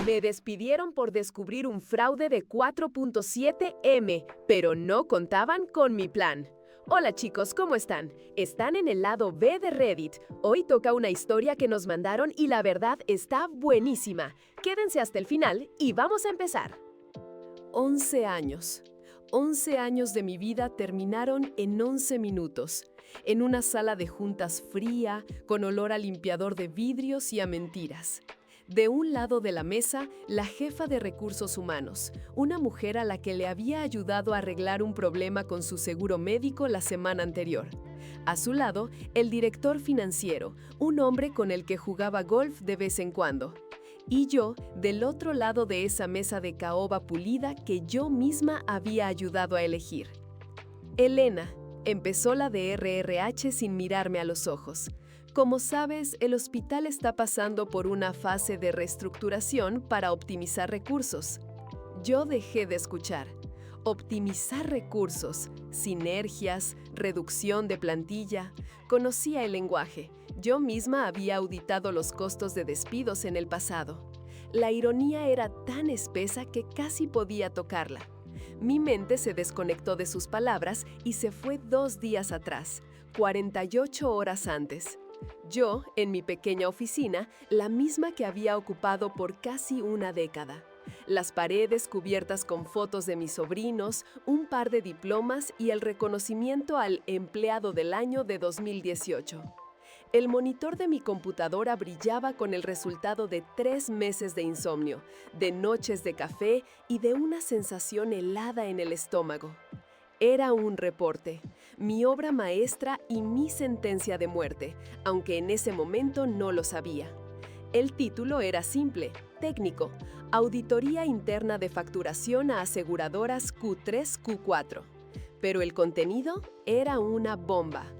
Me despidieron por descubrir un fraude de 4.7M, pero no contaban con mi plan. Hola chicos, ¿cómo están? Están en el lado B de Reddit. Hoy toca una historia que nos mandaron y la verdad está buenísima. Quédense hasta el final y vamos a empezar. 11 años. 11 años de mi vida terminaron en 11 minutos, en una sala de juntas fría, con olor a limpiador de vidrios y a mentiras. De un lado de la mesa, la jefa de recursos humanos, una mujer a la que le había ayudado a arreglar un problema con su seguro médico la semana anterior. A su lado, el director financiero, un hombre con el que jugaba golf de vez en cuando. Y yo, del otro lado de esa mesa de caoba pulida que yo misma había ayudado a elegir. Elena, empezó la de RRH sin mirarme a los ojos. Como sabes, el hospital está pasando por una fase de reestructuración para optimizar recursos. Yo dejé de escuchar. Optimizar recursos, sinergias, reducción de plantilla. Conocía el lenguaje. Yo misma había auditado los costos de despidos en el pasado. La ironía era tan espesa que casi podía tocarla. Mi mente se desconectó de sus palabras y se fue 2 días atrás, 48 horas antes. Yo, en mi pequeña oficina, la misma que había ocupado por casi una década. Las paredes cubiertas con fotos de mis sobrinos, un par de diplomas y el reconocimiento al empleado del año de 2018. El monitor de mi computadora brillaba con el resultado de 3 meses de insomnio, de noches de café y de una sensación helada en el estómago. Era un reporte, mi obra maestra y mi sentencia de muerte, aunque en ese momento no lo sabía. El título era simple, técnico, Auditoría Interna de Facturación a Aseguradoras Q3-Q4. Pero el contenido era una bomba.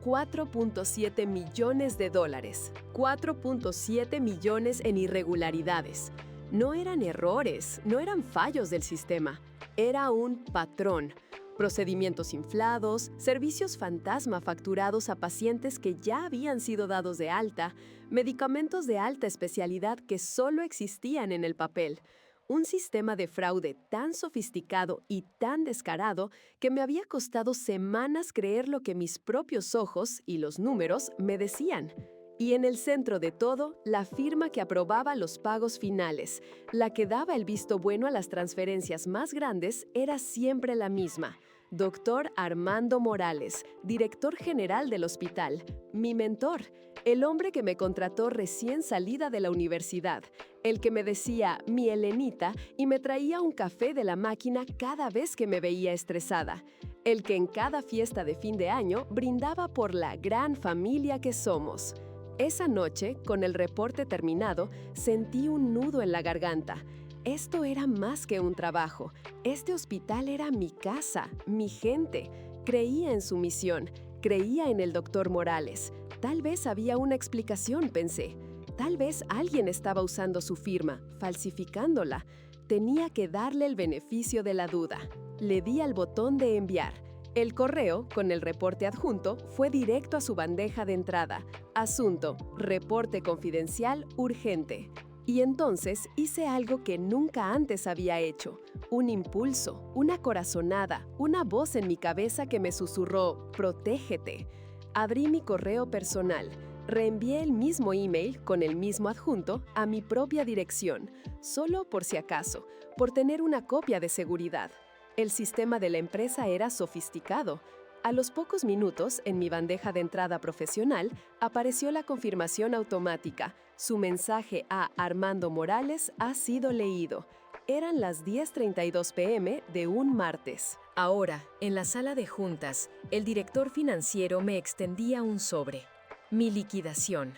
4.7 millones de dólares, 4.7 millones en irregularidades. No eran errores, no eran fallos del sistema, era un patrón. Procedimientos inflados, servicios fantasma facturados a pacientes que ya habían sido dados de alta, medicamentos de alta especialidad que solo existían en el papel. Un sistema de fraude tan sofisticado y tan descarado que me había costado semanas creer lo que mis propios ojos y los números me decían. Y en el centro de todo, la firma que aprobaba los pagos finales, la que daba el visto bueno a las transferencias más grandes, era siempre la misma. Dr. Armando Morales, director general del hospital, mi mentor, el hombre que me contrató recién salida de la universidad, el que me decía mi Elenita y me traía un café de la máquina cada vez que me veía estresada, el que en cada fiesta de fin de año brindaba por la gran familia que somos. Esa noche, con el reporte terminado, sentí un nudo en la garganta. Esto era más que un trabajo. Este hospital era mi casa, mi gente. Creía en su misión, creía en el doctor Morales. Tal vez había una explicación, pensé. Tal vez alguien estaba usando su firma, falsificándola. Tenía que darle el beneficio de la duda. Le di al botón de enviar. El correo, con el reporte adjunto, fue directo a su bandeja de entrada. Asunto: reporte confidencial urgente. Y entonces hice algo que nunca antes había hecho. Un impulso, una corazonada, una voz en mi cabeza que me susurró: «Protégete». Abrí mi correo personal. Reenvié el mismo email con el mismo adjunto a mi propia dirección, solo por si acaso, por tener una copia de seguridad. El sistema de la empresa era sofisticado. A los pocos minutos, en mi bandeja de entrada profesional, apareció la confirmación automática. Su mensaje a Armando Morales ha sido leído. Eran las 10:32 p.m. de un martes. Ahora, en la sala de juntas, el director financiero me extendía un sobre. Mi liquidación.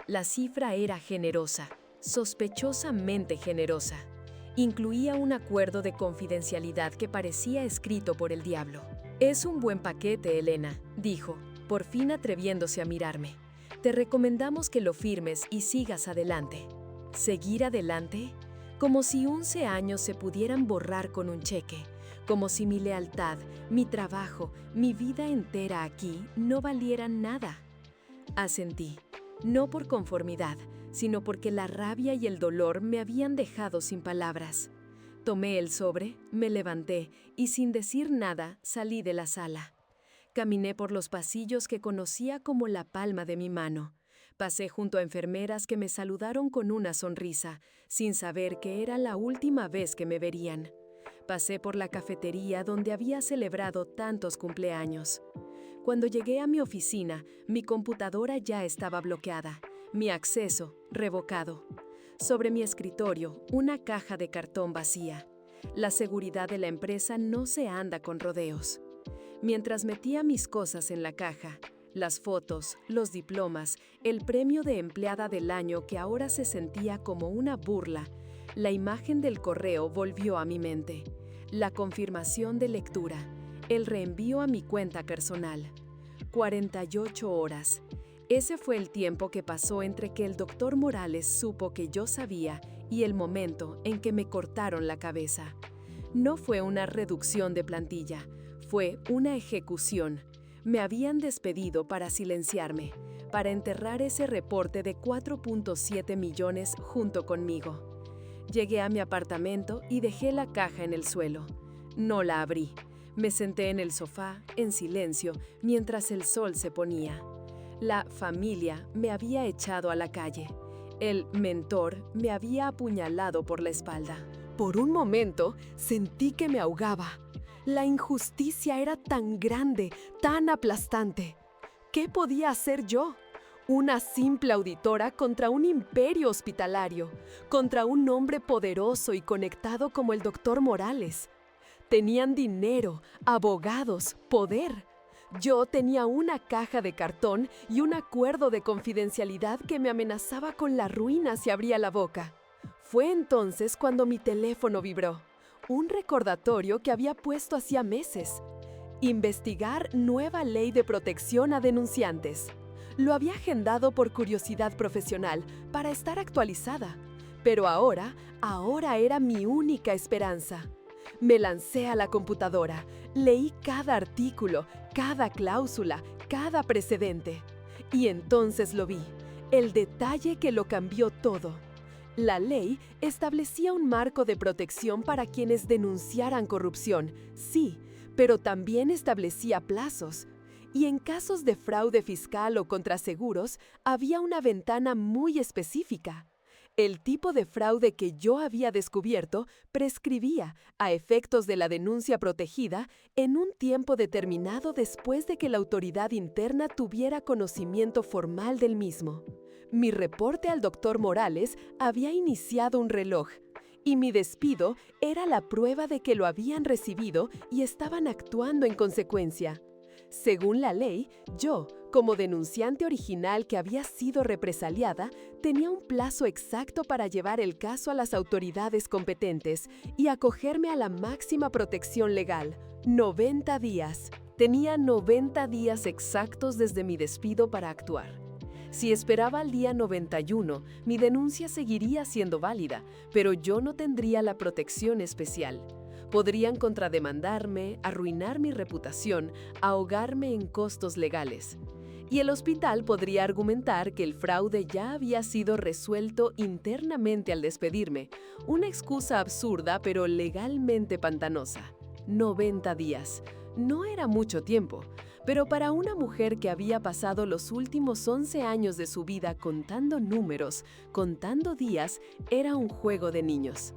La cifra era generosa, sospechosamente generosa. Incluía un acuerdo de confidencialidad que parecía escrito por el diablo. «Es un buen paquete, Elena», dijo, por fin atreviéndose a mirarme. «Te recomendamos que lo firmes y sigas adelante». ¿Seguir adelante? Como si 11 años se pudieran borrar con un cheque. Como si mi lealtad, mi trabajo, mi vida entera aquí no valieran nada. Asentí, no por conformidad, sino porque la rabia y el dolor me habían dejado sin palabras. Tomé el sobre, me levanté y sin decir nada salí de la sala. Caminé por los pasillos que conocía como la palma de mi mano. Pasé junto a enfermeras que me saludaron con una sonrisa, sin saber que era la última vez que me verían. Pasé por la cafetería donde había celebrado tantos cumpleaños. Cuando llegué a mi oficina, mi computadora ya estaba bloqueada, mi acceso revocado. Sobre mi escritorio, una caja de cartón vacía. La seguridad de la empresa no se anda con rodeos. Mientras metía mis cosas en la caja, las fotos, los diplomas, el premio de empleada del año que ahora se sentía como una burla, la imagen del correo volvió a mi mente. La confirmación de lectura, el reenvío a mi cuenta personal. 48 horas. Ese fue el tiempo que pasó entre que el doctor Morales supo que yo sabía y el momento en que me cortaron la cabeza. No fue una reducción de plantilla, fue una ejecución. Me habían despedido para silenciarme, para enterrar ese reporte de 4.7 millones junto conmigo. Llegué a mi apartamento y dejé la caja en el suelo. No la abrí. Me senté en el sofá, en silencio, mientras el sol se ponía. La familia me había echado a la calle. El mentor me había apuñalado por la espalda. Por un momento sentí que me ahogaba. La injusticia era tan grande, tan aplastante. ¿Qué podía hacer yo? Una simple auditora contra un imperio hospitalario, contra un hombre poderoso y conectado como el doctor Morales. Tenían dinero, abogados, poder. Yo tenía una caja de cartón y un acuerdo de confidencialidad que me amenazaba con la ruina si abría la boca. Fue entonces cuando mi teléfono vibró. Un recordatorio que había puesto hacía meses. Investigar nueva ley de protección a denunciantes. Lo había agendado por curiosidad profesional, para estar actualizada. Pero ahora era mi única esperanza. Me lancé a la computadora, leí cada artículo, cada cláusula, cada precedente. Y entonces lo vi, el detalle que lo cambió todo. La ley establecía un marco de protección para quienes denunciaran corrupción, sí, pero también establecía plazos. Y en casos de fraude fiscal o contra seguros, había una ventana muy específica. El tipo de fraude que yo había descubierto prescribía, a efectos de la denuncia protegida, en un tiempo determinado después de que la autoridad interna tuviera conocimiento formal del mismo. Mi reporte al doctor Morales había iniciado un reloj, y mi despido era la prueba de que lo habían recibido y estaban actuando en consecuencia. Según la ley, yo, como denunciante original que había sido represaliada, tenía un plazo exacto para llevar el caso a las autoridades competentes y acogerme a la máxima protección legal, 90 días. Tenía 90 días exactos desde mi despido para actuar. Si esperaba al día 91, mi denuncia seguiría siendo válida, pero yo no tendría la protección especial. Podrían contrademandarme, arruinar mi reputación, ahogarme en costos legales. Y el hospital podría argumentar que el fraude ya había sido resuelto internamente al despedirme, una excusa absurda pero legalmente pantanosa. 90 días. No era mucho tiempo, pero para una mujer que había pasado los últimos 11 años de su vida contando números, contando días, era un juego de niños.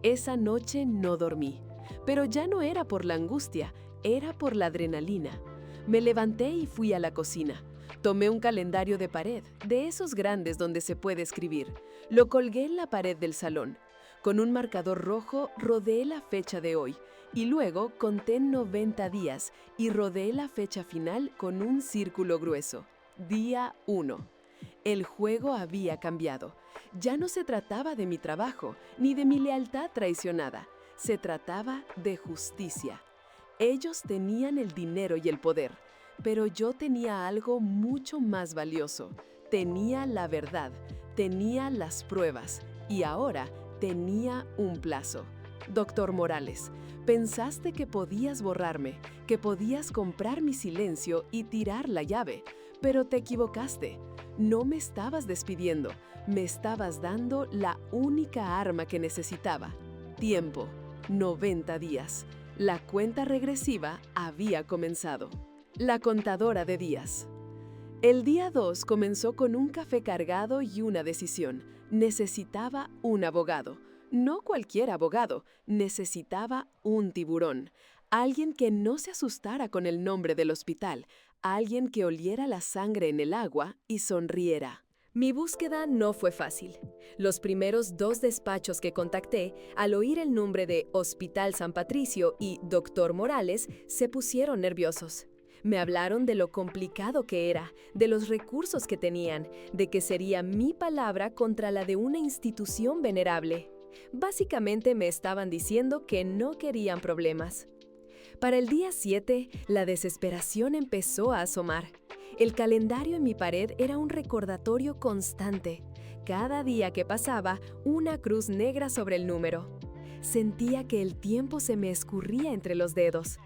Esa noche no dormí, pero ya no era por la angustia, era por la adrenalina. Me levanté y fui a la cocina. Tomé un calendario de pared, de esos grandes donde se puede escribir. Lo colgué en la pared del salón. Con un marcador rojo rodeé la fecha de hoy y luego conté 90 días y rodeé la fecha final con un círculo grueso. Día 1. El juego había cambiado. Ya no se trataba de mi trabajo ni de mi lealtad traicionada. Se trataba de justicia. Ellos tenían el dinero y el poder, pero yo tenía algo mucho más valioso. Tenía la verdad, tenía las pruebas y ahora tenía un plazo. Doctor Morales, pensaste que podías borrarme, que podías comprar mi silencio y tirar la llave, pero te equivocaste. No me estabas despidiendo, me estabas dando la única arma que necesitaba. Tiempo, 90 días. La cuenta regresiva había comenzado. La contadora de días. El día 2 comenzó con un café cargado y una decisión. Necesitaba un abogado. No cualquier abogado, necesitaba un tiburón. Alguien que no se asustara con el nombre del hospital. Alguien que oliera la sangre en el agua y sonriera. Mi búsqueda no fue fácil. Los primeros 2 despachos que contacté, al oír el nombre de Hospital San Patricio y Dr. Morales, se pusieron nerviosos. Me hablaron de lo complicado que era, de los recursos que tenían, de que sería mi palabra contra la de una institución venerable. Básicamente me estaban diciendo que no querían problemas. Para el día 7, la desesperación empezó a asomar. El calendario en mi pared era un recordatorio constante. Cada día que pasaba, una cruz negra sobre el número. Sentía que el tiempo se me escurría entre los dedos.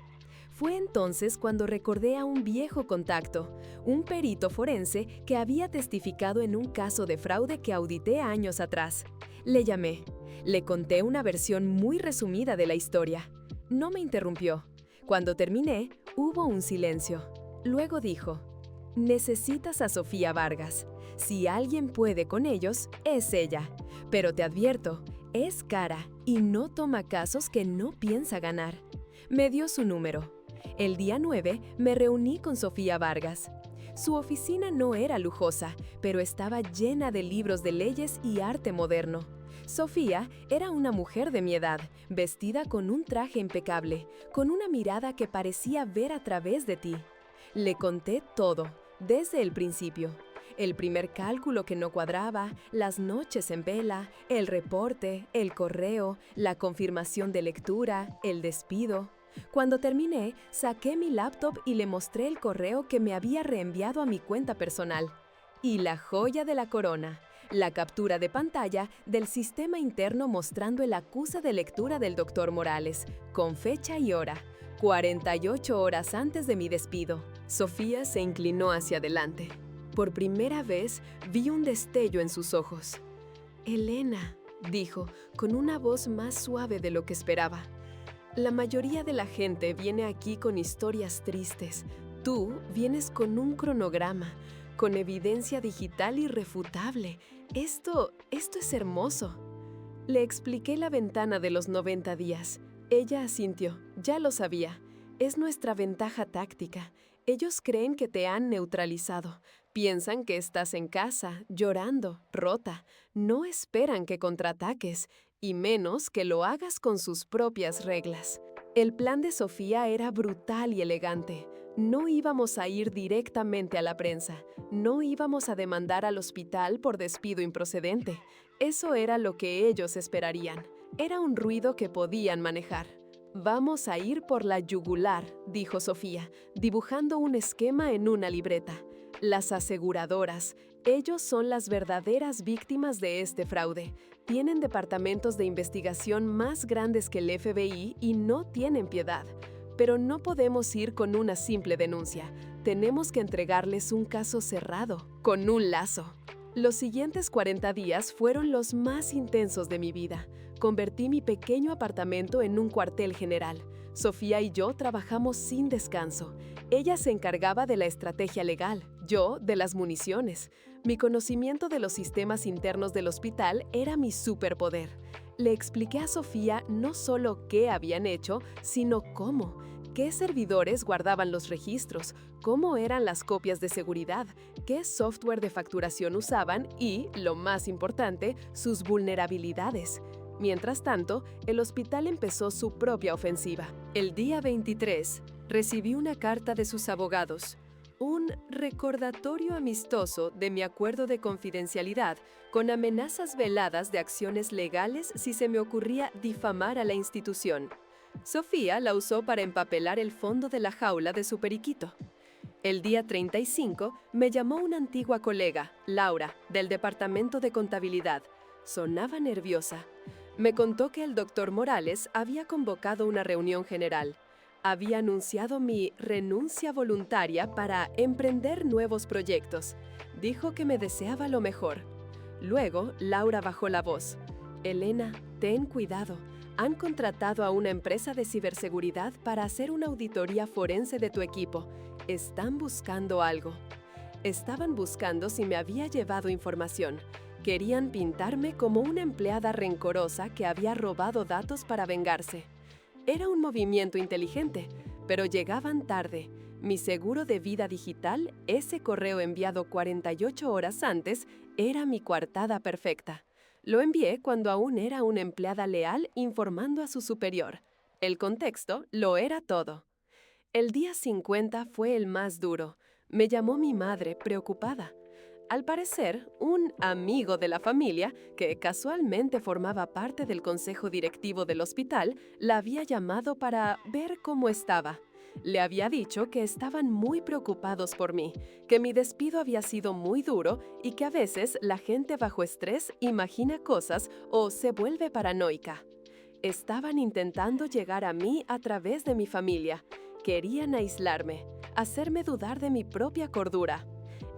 Fue entonces cuando recordé a un viejo contacto, un perito forense que había testificado en un caso de fraude que audité años atrás. Le llamé. Le conté una versión muy resumida de la historia. No me interrumpió. Cuando terminé, hubo un silencio. Luego dijo: «Necesitas a Sofía Vargas. Si alguien puede con ellos, es ella. Pero te advierto, es cara y no toma casos que no piensa ganar». Me dio su número. El día 9 me reuní con Sofía Vargas. Su oficina no era lujosa, pero estaba llena de libros de leyes y arte moderno. Sofía era una mujer de mi edad, vestida con un traje impecable, con una mirada que parecía ver a través de ti. Le conté todo, desde el principio. El primer cálculo que no cuadraba, las noches en vela, el reporte, el correo, la confirmación de lectura, el despido. Cuando terminé, saqué mi laptop y le mostré el correo que me había reenviado a mi cuenta personal. Y la joya de la corona, la captura de pantalla del sistema interno mostrando el acuse de lectura del Dr. Morales, con fecha y hora, 48 horas antes de mi despido. Sofía se inclinó hacia adelante. Por primera vez vi un destello en sus ojos. «Elena», dijo, con una voz más suave de lo que esperaba. «La mayoría de la gente viene aquí con historias tristes. Tú vienes con un cronograma, con evidencia digital irrefutable. Esto es hermoso». Le expliqué la ventana de los 90 días. Ella asintió. «Ya lo sabía. Es nuestra ventaja táctica. Ellos creen que te han neutralizado. Piensan que estás en casa, llorando, rota. No esperan que contraataques, y menos que lo hagas con sus propias reglas». El plan de Sofía era brutal y elegante. No íbamos a ir directamente a la prensa. No íbamos a demandar al hospital por despido improcedente. Eso era lo que ellos esperarían. Era un ruido que podían manejar. «Vamos a ir por la yugular», dijo Sofía, dibujando un esquema en una libreta. «Las aseguradoras, ellos son las verdaderas víctimas de este fraude. Tienen departamentos de investigación más grandes que el FBI y no tienen piedad. Pero no podemos ir con una simple denuncia. Tenemos que entregarles un caso cerrado, con un lazo». Los siguientes 40 días fueron los más intensos de mi vida. Convertí mi pequeño apartamento en un cuartel general. Sofía y yo trabajamos sin descanso. Ella se encargaba de la estrategia legal, yo de las municiones. Mi conocimiento de los sistemas internos del hospital era mi superpoder. Le expliqué a Sofía no solo qué habían hecho, sino cómo. ¿Qué servidores guardaban los registros? ¿Cómo eran las copias de seguridad? ¿Qué software de facturación usaban? Y, lo más importante, sus vulnerabilidades. Mientras tanto, el hospital empezó su propia ofensiva. El día 23, recibí una carta de sus abogados. Un recordatorio amistoso de mi acuerdo de confidencialidad con amenazas veladas de acciones legales si se me ocurría difamar a la institución. Sofía la usó para empapelar el fondo de la jaula de su periquito. El día 35 me llamó una antigua colega, Laura, del departamento de contabilidad. Sonaba nerviosa. Me contó que el Dr. Morales había convocado una reunión general. Había anunciado mi renuncia voluntaria para emprender nuevos proyectos. Dijo que me deseaba lo mejor. Luego, Laura bajó la voz. Elena, ten cuidado. Han contratado a una empresa de ciberseguridad para hacer una auditoría forense de tu equipo. Están buscando algo. Estaban buscando si me había llevado información. Querían pintarme como una empleada rencorosa que había robado datos para vengarse. Era un movimiento inteligente, pero llegaban tarde. Mi seguro de vida digital, ese correo enviado 48 horas antes, era mi coartada perfecta. Lo envié cuando aún era una empleada leal informando a su superior. El contexto lo era todo. El día 50 fue el más duro. Me llamó mi madre preocupada. Al parecer, un amigo de la familia, que casualmente formaba parte del consejo directivo del hospital, la había llamado para ver cómo estaba. Le había dicho que estaban muy preocupados por mí, que mi despido había sido muy duro y que a veces la gente bajo estrés imagina cosas o se vuelve paranoica. Estaban intentando llegar a mí a través de mi familia. Querían aislarme, hacerme dudar de mi propia cordura.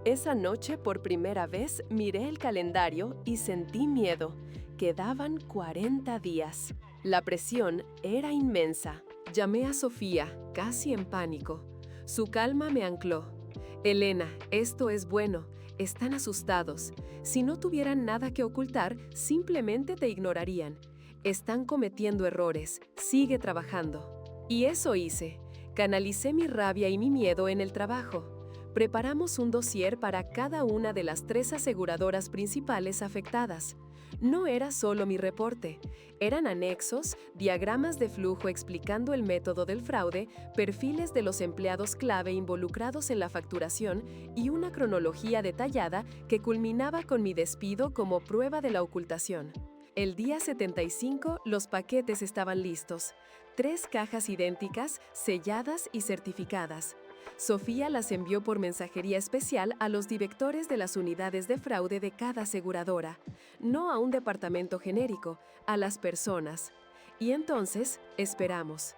Esa noche, por primera vez, miré el calendario y sentí miedo. Quedaban 40 días. La presión era inmensa. Llamé a Sofía, casi en pánico. Su calma me ancló. Elena, esto es bueno. Están asustados. Si no tuvieran nada que ocultar, simplemente te ignorarían. Están cometiendo errores. Sigue trabajando. Y eso hice. Canalicé mi rabia y mi miedo en el trabajo. Preparamos un dossier para cada una de las 3 aseguradoras principales afectadas. No era solo mi reporte, eran anexos, diagramas de flujo explicando el método del fraude, perfiles de los empleados clave involucrados en la facturación y una cronología detallada que culminaba con mi despido como prueba de la ocultación. El día 75, los paquetes estaban listos. 3 cajas idénticas, selladas y certificadas. Sofía las envió por mensajería especial a los directores de las unidades de fraude de cada aseguradora, no a un departamento genérico, a las personas. Y entonces, esperamos.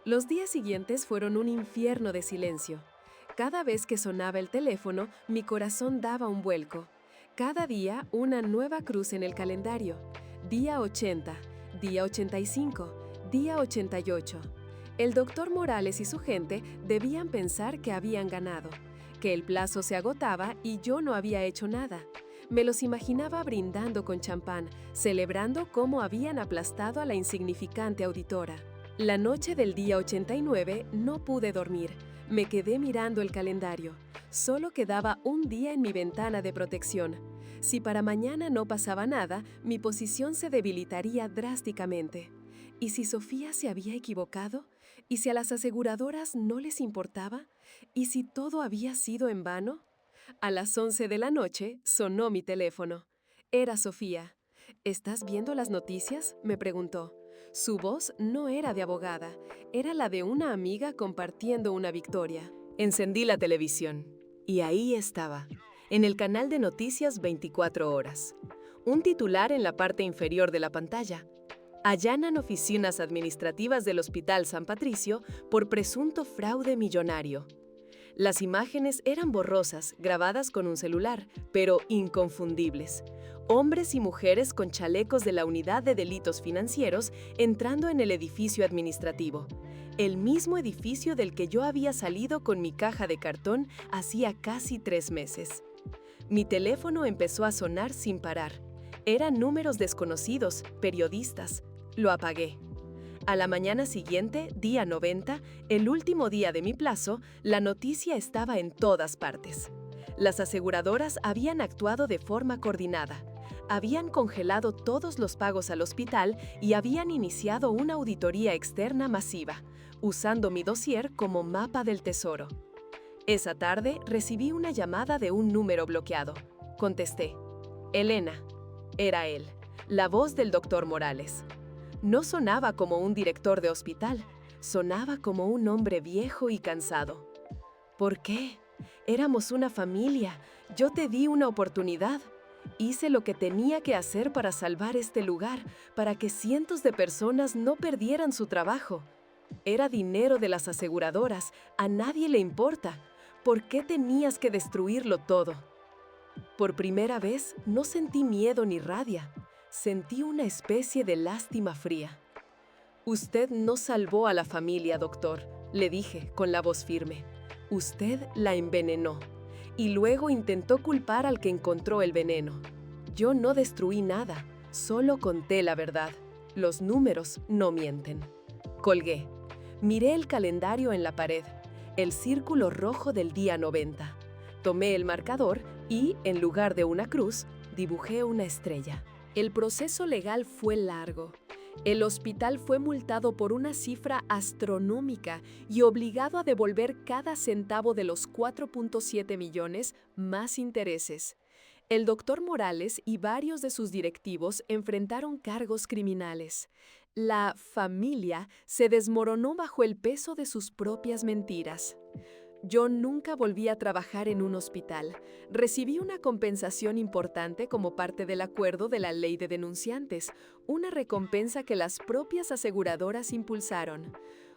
Los días siguientes fueron un infierno de silencio. Cada vez que sonaba el teléfono, mi corazón daba un vuelco. Cada día, una nueva cruz en el calendario. Día 80, día 85, día 88. El doctor Morales y su gente debían pensar que habían ganado, que el plazo se agotaba y yo no había hecho nada. Me los imaginaba brindando con champán, celebrando cómo habían aplastado a la insignificante auditora. La noche del día 89 no pude dormir. Me quedé mirando el calendario. Solo quedaba un día en mi ventana de protección. Si para mañana no pasaba nada, mi posición se debilitaría drásticamente. ¿Y si Sofía se había equivocado? ¿Y si a las aseguradoras no les importaba? ¿Y si todo había sido en vano? A las 11 de la noche sonó mi teléfono. Era Sofía. ¿Estás viendo las noticias?, me preguntó. Su voz no era de abogada, era la de una amiga compartiendo una victoria. Encendí la televisión y ahí estaba, en el canal de noticias 24 horas. Un titular en la parte inferior de la pantalla. Allanan oficinas administrativas del Hospital San Patricio por presunto fraude millonario. Las imágenes eran borrosas, grabadas con un celular, pero inconfundibles. Hombres y mujeres con chalecos de la Unidad de Delitos Financieros entrando en el edificio administrativo. El mismo edificio del que yo había salido con mi caja de cartón hacía casi 3 meses. Mi teléfono empezó a sonar sin parar. Eran números desconocidos, periodistas. Lo apagué. A la mañana siguiente, día 90, el último día de mi plazo, la noticia estaba en todas partes. Las aseguradoras habían actuado de forma coordinada. Habían congelado todos los pagos al hospital y habían iniciado una auditoría externa masiva, usando mi dossier como mapa del tesoro. Esa tarde recibí una llamada de un número bloqueado. Contesté. Elena. Era él, la voz del doctor Morales. No sonaba como un director de hospital, sonaba como un hombre viejo y cansado. ¿Por qué? Éramos una familia, yo te di una oportunidad. Hice lo que tenía que hacer para salvar este lugar, para que cientos de personas no perdieran su trabajo. Era dinero de las aseguradoras, a nadie le importa. ¿Por qué tenías que destruirlo todo? Por primera vez no sentí miedo ni rabia, sentí una especie de lástima fría. Usted no salvó a la familia, doctor, le dije con la voz firme. Usted la envenenó y luego intentó culpar al que encontró el veneno. Yo no destruí nada, solo conté la verdad. Los números no mienten. Colgué. Miré el calendario en la pared, el círculo rojo del día 90. Tomé el marcador y, en lugar de una cruz, dibujé una estrella. El proceso legal fue largo. El hospital fue multado por una cifra astronómica y obligado a devolver cada centavo de los 4.7 millones más intereses. El doctor Morales y varios de sus directivos enfrentaron cargos criminales. La familia se desmoronó bajo el peso de sus propias mentiras. Yo nunca volví a trabajar en un hospital. Recibí una compensación importante como parte del acuerdo de la ley de denunciantes, una recompensa que las propias aseguradoras impulsaron.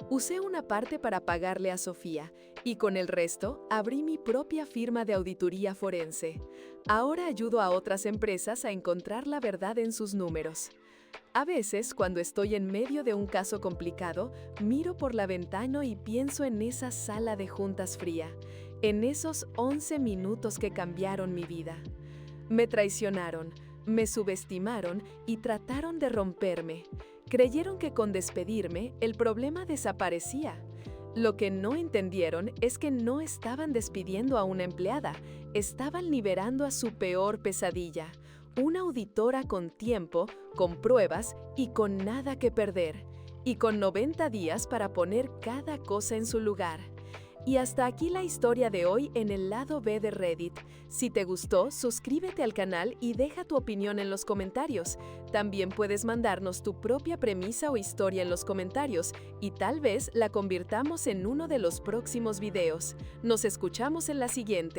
Usé una parte para pagarle a Sofía y con el resto abrí mi propia firma de auditoría forense. Ahora ayudo a otras empresas a encontrar la verdad en sus números. A veces, cuando estoy en medio de un caso complicado, miro por la ventana y pienso en esa sala de juntas fría, en esos 11 minutos que cambiaron mi vida. Me traicionaron, me subestimaron y trataron de romperme. Creyeron que con despedirme, el problema desaparecía. Lo que no entendieron es que no estaban despidiendo a una empleada, estaban liberando a su peor pesadilla. Una auditora con tiempo, con pruebas y con nada que perder, y con 90 días para poner cada cosa en su lugar. Y hasta aquí la historia de hoy en el lado B de Reddit. Si te gustó, suscríbete al canal y deja tu opinión en los comentarios. También puedes mandarnos tu propia premisa o historia en los comentarios y tal vez la convirtamos en uno de los próximos videos. Nos escuchamos en la siguiente.